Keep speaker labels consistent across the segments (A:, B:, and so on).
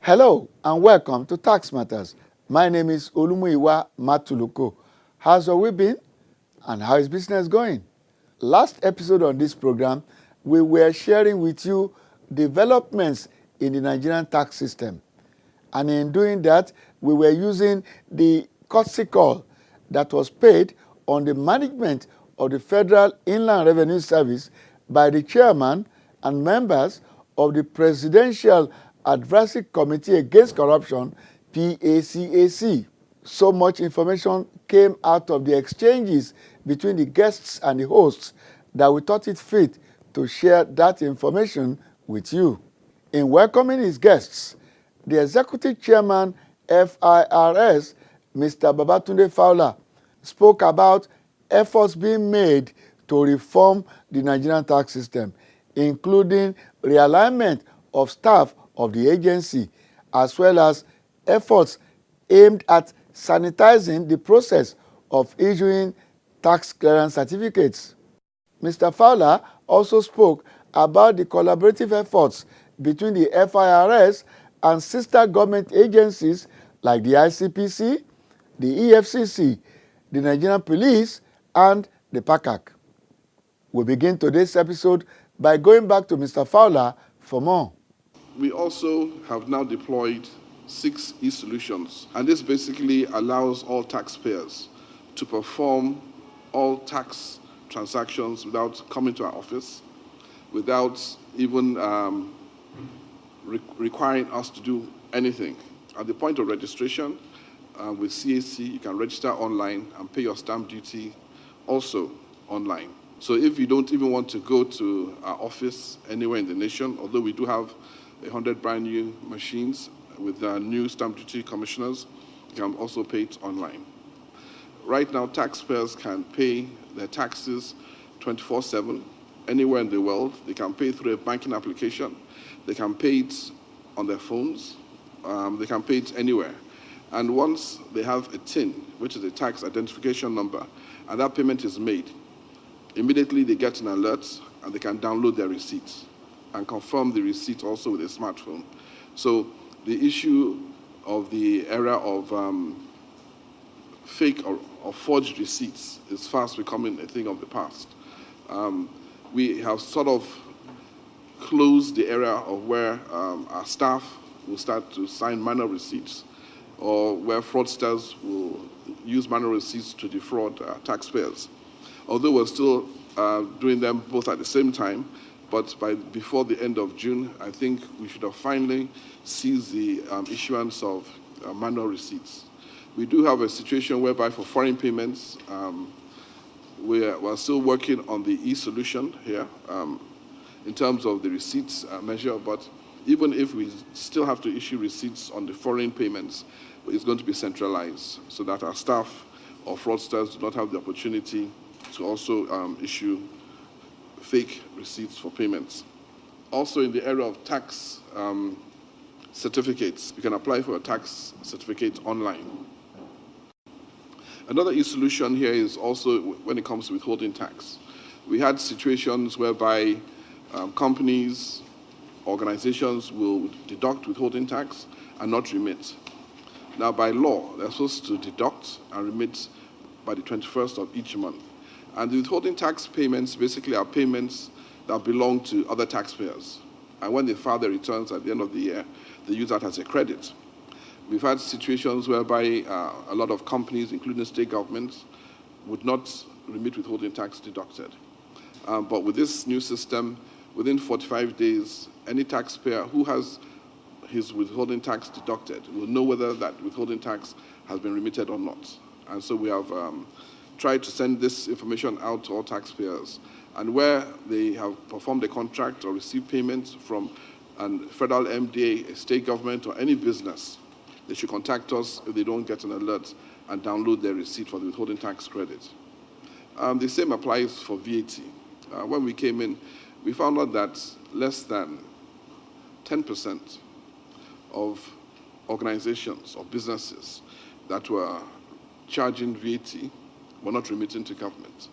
A: Hello and welcome to Tax Matters. My name is Olumuyiwa Matuluko. How's your week been? And how is business going? Last episode on this program, we were sharing with you developments in the Nigerian tax system. And in doing that, we were using the courtesy call that was paid on the management of the Federal Inland Revenue Service by the chairman and members of the Presidential Advisory Committee Against Corruption, PACAC. So much information came out of the exchanges between the guests and the hosts that we thought it fit to share that information with you. In welcoming his guests, the Executive Chairman, FIRS, Mr. Babatunde Fowler, spoke about efforts being made to reform the Nigerian tax system, including realignment of staff of the agency, as well as efforts aimed at sanitizing the process of issuing tax clearance certificates. Mr. Fowler also spoke about the collaborative efforts between the FIRS and sister government agencies like the ICPC, the EFCC, the Nigerian Police, and the PACAC. We begin today's episode by going back to Mr. Fowler for more.
B: We also have now deployed 6 e-solutions, and this basically allows all taxpayers to perform all tax transactions without coming to our office, without even requiring us to do anything. At the point of registration with CAC, you can register online and pay your stamp duty also online. So if you don't even want to go to our office anywhere in the nation, although we do have 100 brand new machines with new stamp duty commissioners, you can also pay it online. Right now, taxpayers can pay their taxes 24/7 anywhere in the world. They can pay through a banking application. They can pay it on their phones. They can pay it anywhere. And once they have a TIN, which is a tax identification number, and that payment is made, immediately they get an alert and they can download their receipts and confirm the receipt also with a smartphone. So the issue of the era of fake or forged receipts is fast becoming a thing of the past. We have sort of closed the era of where our staff will start to sign manual receipts, or where fraudsters will use manual receipts to defraud taxpayers. Although we're still doing them both at the same time, but before the end of June, I think we should have finally ceased the issuance of manual receipts. We do have a situation whereby for foreign payments, we're still working on the e-solution here in terms of the receipts measure, but even if we still have to issue receipts on the foreign payments, it's going to be centralized so that our staff or fraudsters do not have the opportunity to also issue fake receipts for payments. Also, in the area of tax certificates, you can apply for a tax certificate online. Another e-solution here is also when it comes to withholding tax. We had situations whereby companies, organizations will deduct withholding tax and not remit. Now, by law, they're supposed to deduct and remit by the 21st of each month. And the withholding tax payments basically are payments that belong to other taxpayers. And when they file their returns at the end of the year, they use that as a credit. We've had situations whereby a lot of companies, including state governments, would not remit withholding tax deducted. But with this new system, within 45 days, any taxpayer who has his withholding tax deducted will know whether that withholding tax has been remitted or not. And so we have tried to send this information out to all taxpayers. And where they have performed a contract or received payments from a federal MDA, a state government, or any business, they should contact us if they don't get an alert and download their receipt for the withholding tax credit. The same applies for VAT. When we came in, we found out that less than 10% of organizations or businesses that were charging VAT were not remitting to government.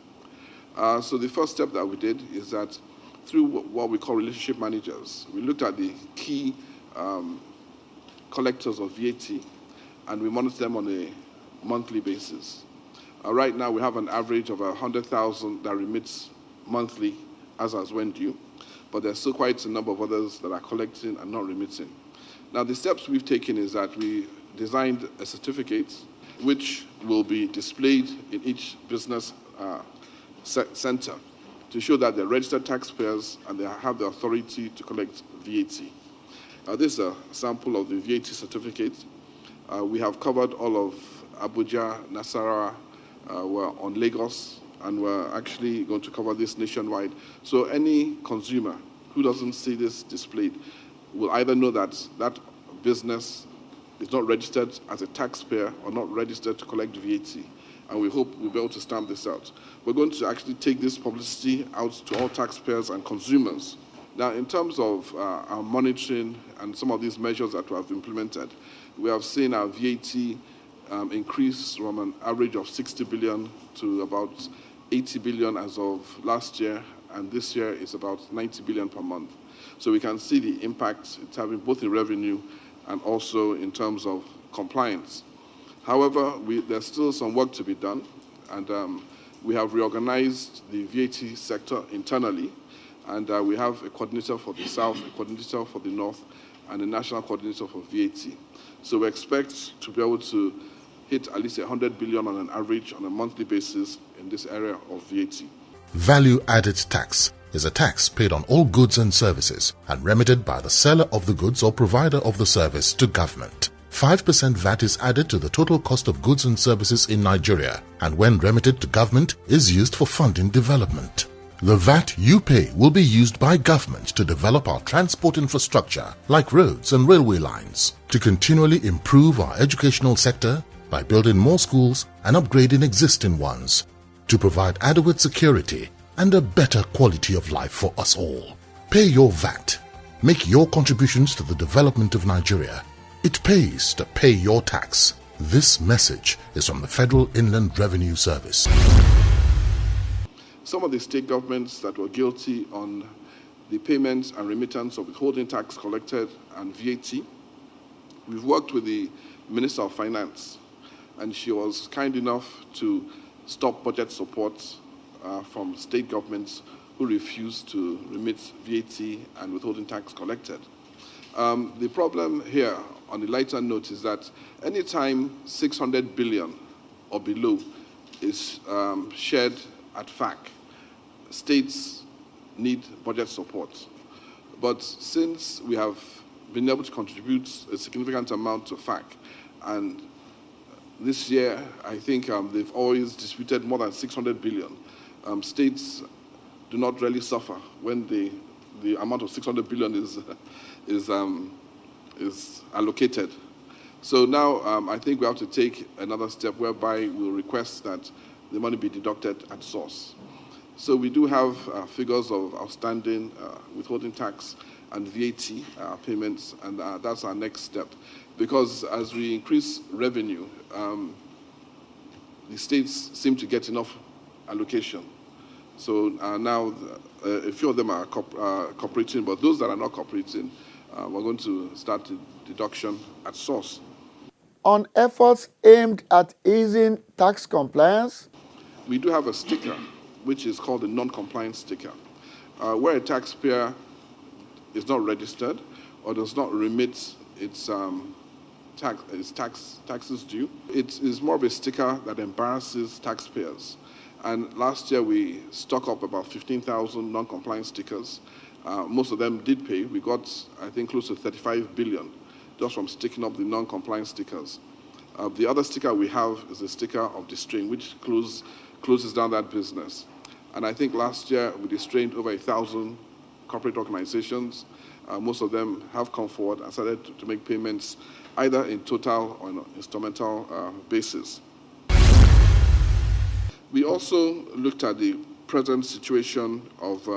B: So the first step that we did is that through what we call relationship managers, we looked at the key collectors of VAT, and we monitor them on a monthly basis. Right now, we have an average of 100,000 that remits monthly as when due, but there's still quite a number of others that are collecting and not remitting. Now, the steps we've taken is that we designed a certificate which will be displayed in each business center to show that they're registered taxpayers and they have the authority to collect VAT. This is a sample of the VAT certificate. We have covered all of Abuja, Nasarawa, we're on Lagos, and we're actually going to cover this nationwide. So any consumer who doesn't see this displayed will either know that that business is not registered as a taxpayer or not registered to collect VAT. And we hope we'll be able to stamp this out. We're going to actually take this publicity out to all taxpayers and consumers. Now, in terms of our monitoring and some of these measures that we have implemented, we have seen our VAT increase from an average of 60 billion to about 80 billion as of last year, and this year is about 90 billion per month. So we can see the impact it's having both in revenue and also in terms of compliance. However, there's still some work to be done, and we have reorganized the VAT sector internally, and we have a coordinator for the South, a coordinator for the North, and a national coordinator for VAT. So we expect to be able to hit at least 100 billion on an average on a monthly basis in this area of VAT.
C: Value-added tax is a tax paid on all goods and services and remitted by the seller of the goods or provider of the service to government. 5% VAT is added to the total cost of goods and services in Nigeria, and when remitted to government is used for funding development. The VAT you pay will be used by government to develop our transport infrastructure like roads and railway lines, to continually improve our educational sector by building more schools and upgrading existing ones, to provide adequate security and a better quality of life for us all. Pay your VAT. Make your contributions to the development of Nigeria. It pays to pay your tax. This message is from the Federal Inland Revenue Service.
B: Some of the state governments that were guilty on the payments and remittance of withholding tax collected and VAT, we've worked with the Minister of Finance, and she was kind enough to stop budget support from state governments who refused to remit VAT and withholding tax collected. The problem here, on the lighter note, is that anytime 600 billion or below is shared at FAC, states need budget support. But since we have been able to contribute a significant amount to FAC, and this year, I think they've always disputed more than 600 billion. States do not really suffer when the amount of 600 billion is allocated. So now I think we have to take another step whereby we'll request that the money be deducted at source. So we do have figures of outstanding withholding tax and VAT payments, and that's our next step. Because as we increase revenue, the states seem to get enough allocation. So now a few of them are cooperating, but those that are not cooperating, we're going to start the deduction at source.
A: On efforts aimed at easing tax compliance,
B: we do have a sticker, which is called the non-compliance sticker, where a taxpayer is not registered or does not remit its taxes due. It is more of a sticker that embarrasses taxpayers. And last year we stocked up about 15,000 non-compliance stickers. Most of them did pay. We got, I think, close to 35 billion just from sticking up the non-compliance stickers. The other sticker we have is a sticker of distraint, which closes down that business. And I think last year we distrained over 1,000 corporate organizations. Most of them have come forward and started to make payments either in total or on an instrumental basis. We also looked at the present situation of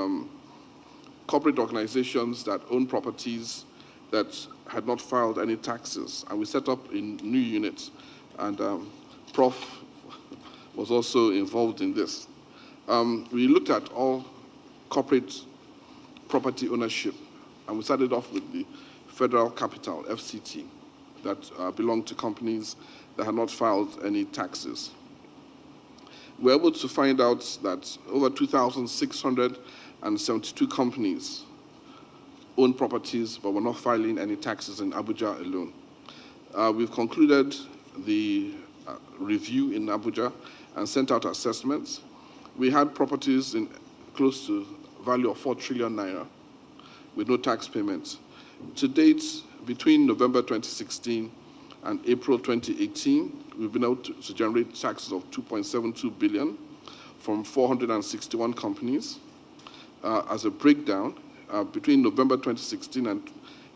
B: corporate organizations that own properties that had not filed any taxes, and we set up in new units, and Prof was also involved in this. We looked at all corporate property ownership, and we started off with the Federal Capital, FCT. that belong to companies that have not filed any taxes. We were able to find out that over 2,672 companies own properties but were not filing any taxes in Abuja alone. We've concluded the review in Abuja and sent out assessments. We had properties in close to value of 4 trillion naira with no tax payments. To date, between November 2016 and April 2018, we've been able to generate taxes of 2.72 billion from 461 companies. As a breakdown, between November 2016 and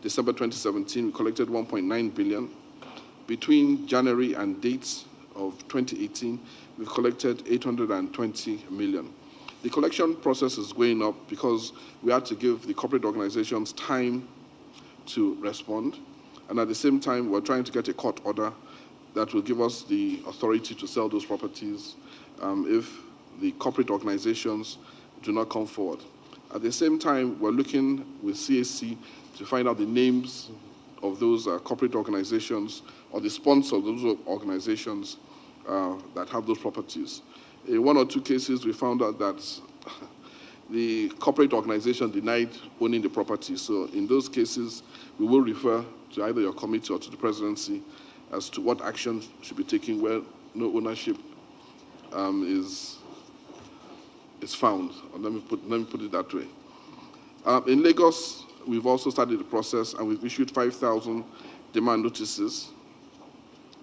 B: December 2017, we collected 1.9 billion. Between January and dates of 2018, we've collected 820 million. The collection process is going up because we had to give the corporate organizations time to respond. And at the same time, we're trying to get a court order that will give us the authority to sell those properties if the corporate organizations do not come forward. At the same time, we're looking with CAC to find out the names of those corporate organizations or the sponsors of those organizations that have those properties. In one or two cases, we found out that the corporate organization denied owning the property. So in those cases, we will refer to either your committee or to the presidency as to what action should be taken where no ownership is found. Let me put it that way. In Lagos, we've also started the process and we've issued 5,000 demand notices.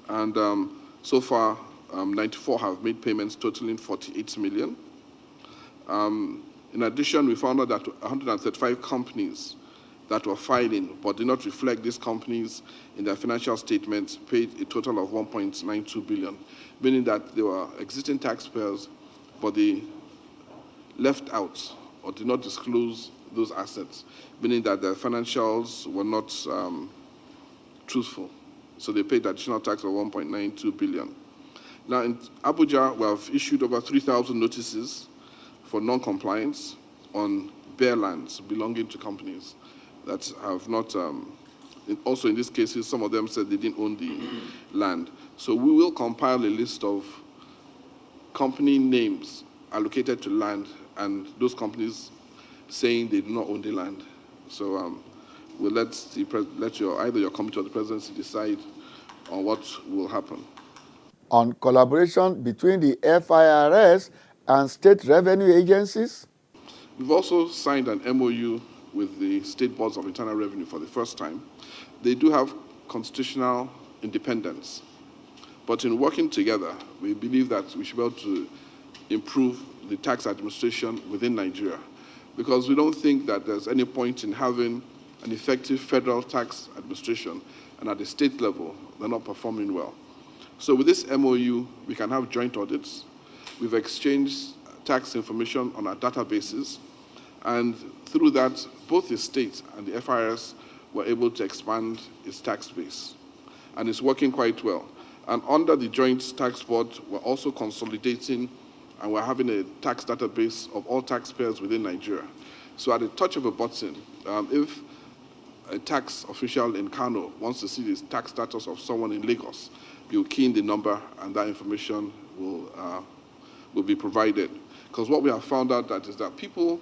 B: And so far, 94 have made payments totaling 48 million. In addition, we found out that 135 companies that were filing but did not reflect these companies in their financial statements paid a total of 1.92 billion, meaning that they were existing taxpayers, but they left out or did not disclose those assets, meaning that their financials were not truthful. So they paid additional tax of 1.92 billion. Now in Abuja, we have issued over 3,000 notices for non-compliance on bare lands belonging to companies that have not, also in these cases, some of them said they didn't own the land. So we will compile a list of company names allocated to land and those companies saying they do not own the land. So we'll let either your committee or the presidency decide on what will happen.
A: On collaboration between the FIRS and state revenue agencies?
B: We've also signed an MOU with the State Boards of Internal Revenue for the first time. They do have constitutional independence, but in working together, we believe that we should be able to improve the tax administration within Nigeria, because we don't think that there's any point in having an effective federal tax administration and at the state level, they're not performing well. So with this MOU, we can have joint audits. We've exchanged tax information on our databases, and through that, both the state and the FIRS were able to expand its tax base, and it's working quite well. And under the Joint Tax Board, we're also consolidating, and we're having a tax database of all taxpayers within Nigeria. So at the touch of a button, if a tax official in Kano wants to see the tax status of someone in Lagos, you'll key in the number, and that information will be provided. Because what we have found out is that people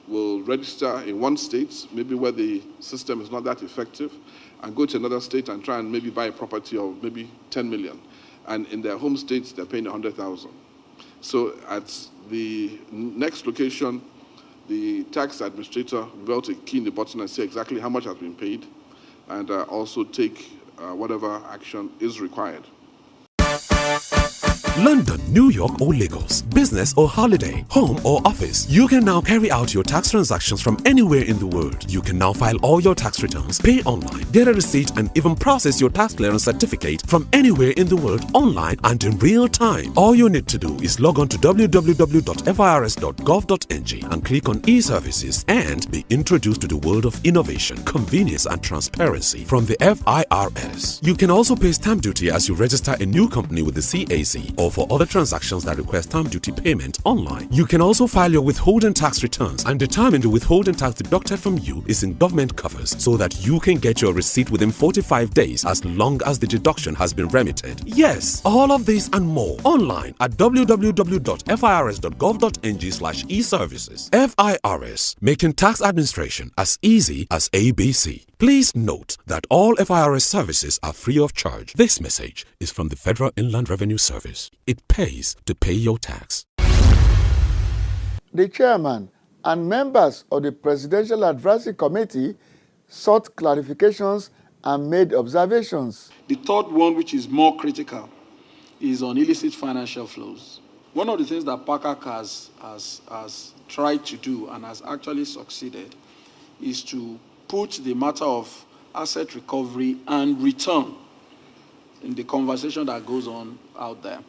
B: will register in one state, maybe where the system is not that effective, and go to another state and try and maybe buy a property of maybe 10 million. And in their home states, they're paying 100,000. So at the next location, the tax administrator will be able to key in the button and see exactly how much has been paid, and also take whatever action is required.
D: London, New York or Lagos, business or holiday, home or office, you can now carry out your tax transactions from anywhere in the world. You can now file all your tax returns, pay online, get a receipt, and even process your tax clearance certificate from anywhere in the world online and in real time. All you need to do is log on to www.firs.gov.ng and click on e-services and be introduced to the world of innovation, convenience and transparency from the FIRS. You can also pay stamp duty as you register a new company with the CAC or for other transactions that require stamp duty payment online. You can also file your withholding tax returns and determine the withholding tax deducted from you is in government coffers so that you can get your receipt within 45 days as long as the deduction has been remitted. Yes, all of this and more online at www.firs.gov.ng/e-services. FIRS, making tax administration as easy as ABC. Please note that all FIRS services are free of charge. This message is from the Federal Inland Revenue Service. It pays to pay your tax.
A: The chairman and members of the Presidential Advisory Committee sought clarifications and made observations.
E: The third one, which is more critical, is on illicit financial flows. One of the things that PACAC has tried to do and has actually succeeded is to put the matter of asset recovery and return in the conversation that goes on out there.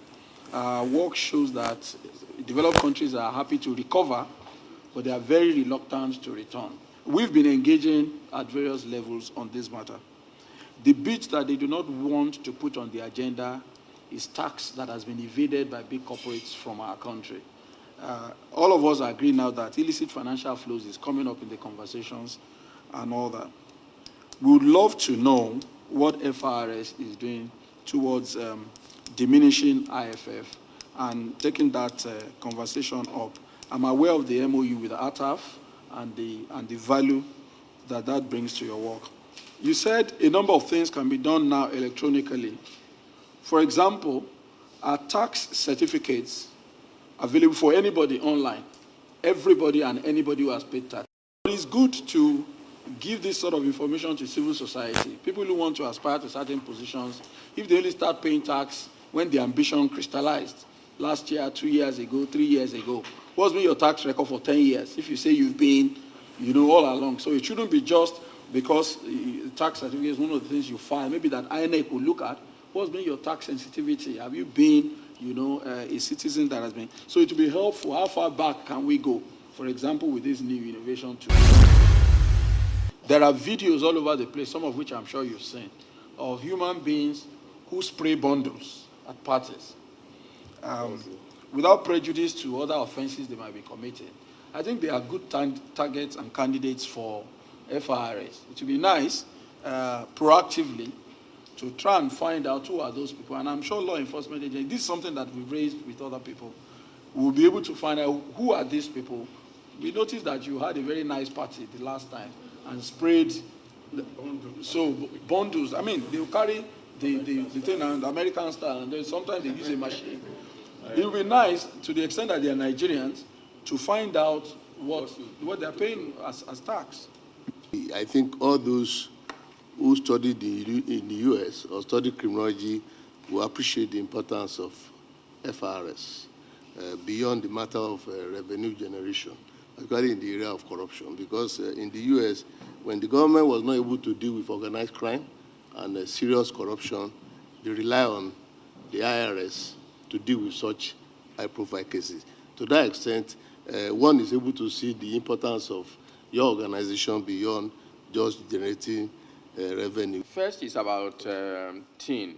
E: Work shows that developed countries are happy to recover, but they are very reluctant to return. We've been engaging at various levels on this matter. The bit that they do not want to put on the agenda is tax that has been evaded by big corporates from our country. All of us agree now that illicit financial flows is coming up in the conversations and all that. We would love to know what FIRS is doing towards diminishing IFF and taking that conversation up. I'm aware of the MOU with ATAF and the value that brings to your work. You said a number of things can be done now electronically. For example, our tax certificates available for anybody online, everybody and anybody who has paid tax. But it's good to give this sort of information to civil society. People who want to aspire to certain positions, if they only start paying tax when the ambition crystallized, last year, 2 years ago, 3 years ago, what's been your tax record for 10 years? If you say you've been, all along. So it shouldn't be just because tax certificate is one of the things you file. Maybe that INEC will look at, what's been your tax sensitivity? Have you been, a citizen that has been? So it will be helpful. How far back can we go? For example, with this new innovation tool. There are videos all over the place, some of which I'm sure you've seen, of human beings who spray bundles at parties without prejudice to other offenses they might be committing. I think they are good targets and candidates for FIRS. It would be nice, proactively, to try and find out who are those people. And I'm sure law enforcement agencies, this is something that we've raised with other people. We'll be able to find out who are these people. We noticed that you had a very nice party the last time and sprayed bundles. I mean, they'll carry the thing on the American style, and then sometimes they use a machine. It would be nice, to the extent that they are Nigerians, to find out what they're paying as tax.
F: I think all those who studied in the US or studied criminology will appreciate the importance of FIRS beyond the matter of revenue generation, particularly in the area of corruption. Because in the US, when the government was not able to deal with organized crime and serious corruption, they rely on the IRS to deal with such high-profile cases. To that extent, one is able to see the importance of your organization beyond just generating revenue.
G: First is about TIN.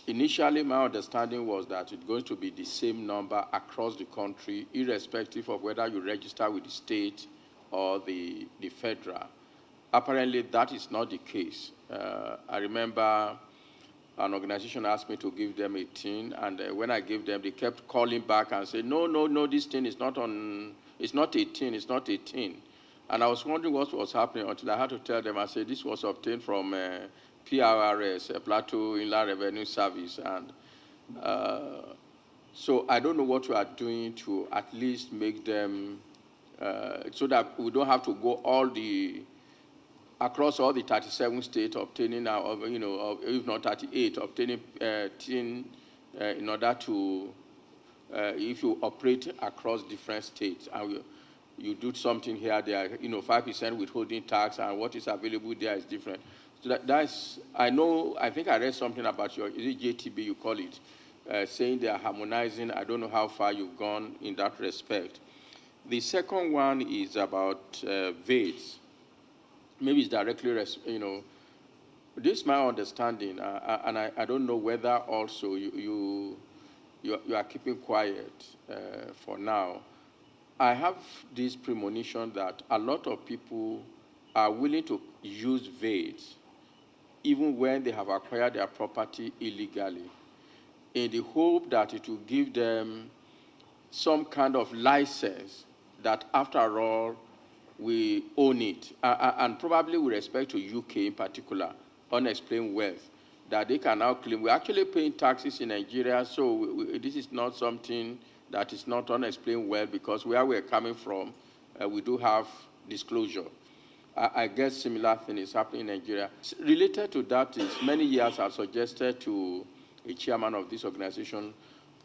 G: Initially, my understanding was that it's going to be the same number across the country, irrespective of whether you register with the state or the federal. Apparently, that is not the case. I remember an organization asked me to give them a TIN, and when I gave them, they kept calling back and saying, no, this TIN is not it's not a TIN, it's not a TIN. And I was wondering what was happening until I had to tell them. I said, this was obtained from PRRS, Plateau Inland Revenue Service. And so I don't know what we are doing to at least make them, so that we don't have to go across all the 37 states obtaining, if not 38, obtaining TIN in order to, if you operate across different states, and you do something here, there, 5% withholding tax, and what is available there is different. So that's, I think I read something about is it JTB you call it, saying they are harmonizing. I don't know how far you've gone in that respect. The second one is about VADs. Maybe it's directly, this is my understanding, and I don't know whether also you you are keeping quiet for now. I have this premonition that a lot of people are willing to use VAT even when they have acquired their property illegally, in the hope that it will give them some kind of license that, after all, we own it, and probably with respect to UK in particular, unexplained wealth, that they can now claim. We're actually paying taxes in Nigeria, so this is not something that is not unexplained wealth, because where we're coming from, we do have disclosure. I guess similar thing is happening in Nigeria. Related to that is, many years I've suggested to a chairman of this organization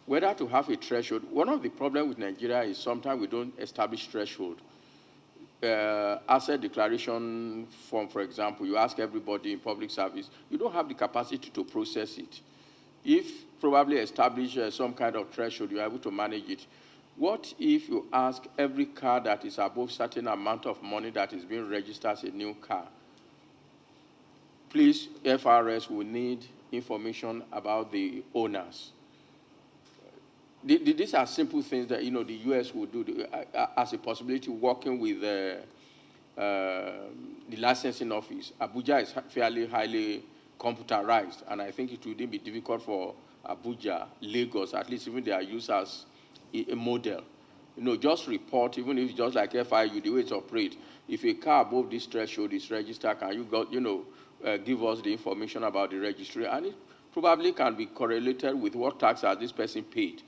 G: whether to have a threshold. One of the problems with Nigeria is sometimes we don't establish threshold. Asset declaration form, for example, you ask everybody in public service, you don't have the capacity to process it. If probably establish some kind of threshold, you're able to manage it. What if you ask every car that is above certain amount of money that is being registered as a new car? Please, FRS will need information about the owners. These are simple things that, you know, the US will do as a possibility, working with the licensing office. Abuja is fairly highly computerized, and I think it wouldn't be difficult for Abuja, Lagos, at least even they are used as a model. You know, just report, even if it's just like FIU, the way it operates. If a car above this threshold is registered, can you give us the information about the registry? And it probably can be correlated with what tax has this person paid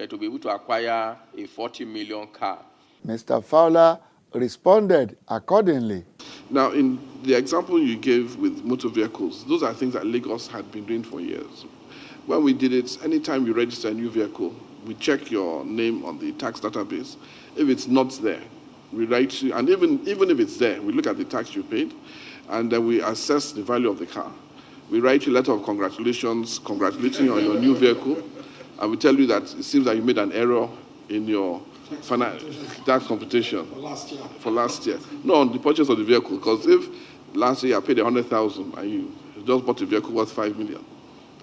G: to be able to acquire a 40 million car.
A: Mr. Fowler responded accordingly.
B: Now, in the example you gave with motor vehicles, those are things that Lagos had been doing for years. When we did it, anytime you register a new vehicle, we check your name on the tax database. If it's not there, we write you, and even if it's there, we look at the tax you paid, and then we assess the value of the car. We write you a letter of congratulations, congratulating you on your new vehicle, and we tell you that it seems that you made an error in your tax computation for last year. No, on the purchase of the vehicle, because if last year I paid 100,000 and you just bought a vehicle worth 5 million,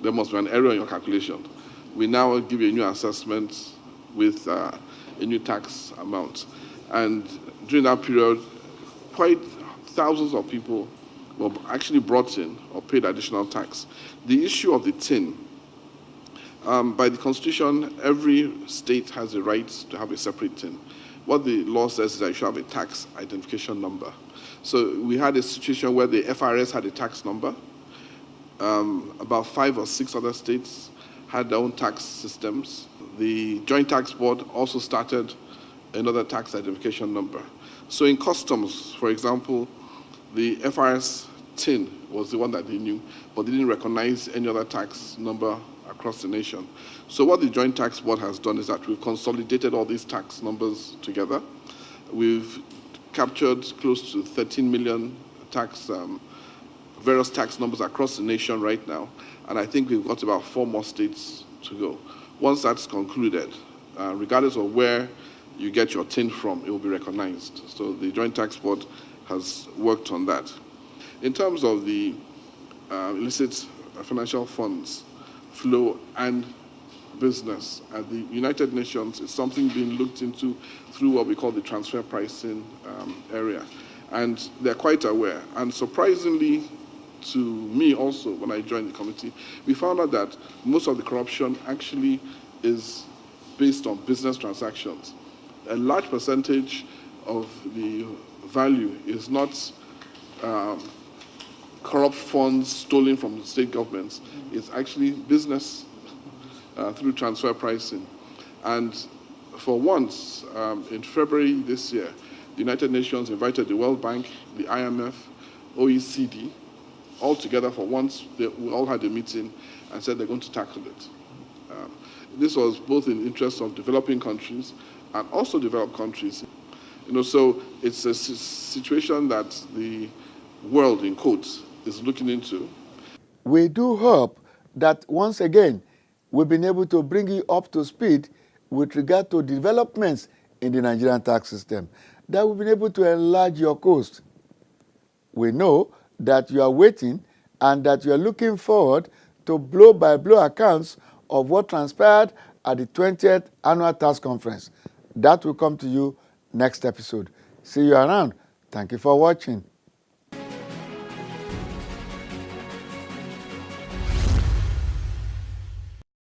B: there must be an error in your calculation. We now give you a new assessment with a new tax amount. And during that period, quite thousands of people were actually brought in or paid additional tax. The issue of the tin, by the Constitution, every state has the right to have a separate tin. What the law says is that you should have a tax identification number. So we had a situation where the FRS had a tax number. About 5 or 6 other states had their own tax systems. The Joint Tax Board also started another tax identification number. So in customs, for example, the FRS tin was the one that they knew, but they didn't recognize any other tax number across the nation. So what the Joint Tax Board has done is that we've consolidated all these tax numbers together. We've captured close to 13 million various tax numbers across the nation right now, and I think we've got about 4 more states to go. Once that's concluded, regardless of where you get your tin from, it will be recognized. So the Joint Tax Board has worked on that. In terms of the illicit financial funds flow and business at the United Nations, is something being looked into through what we call the transfer pricing area. And they're quite aware. And surprisingly, to me also, when I joined the committee, we found out that most of the corruption actually is based on business transactions. A large percentage of the value is not corrupt funds stolen from the state governments. It's actually business through transfer pricing. And for once, in February this year, the United Nations invited the World Bank, the IMF, OECD, all together for once. We all had a meeting and said they're going to tackle it. This was both in the interest of developing countries and also developed countries. So it's a situation that the world, in quotes, is looking into.
A: We do hope that once again, we've been able to bring you up to speed with regard to developments in the Nigerian tax system, that we've been able to enlarge your coast. We know that you are waiting and that you are looking forward to blow-by-blow accounts of what transpired at the 20th Annual Tax Conference. That will come to you next episode. See you around. Thank you for watching.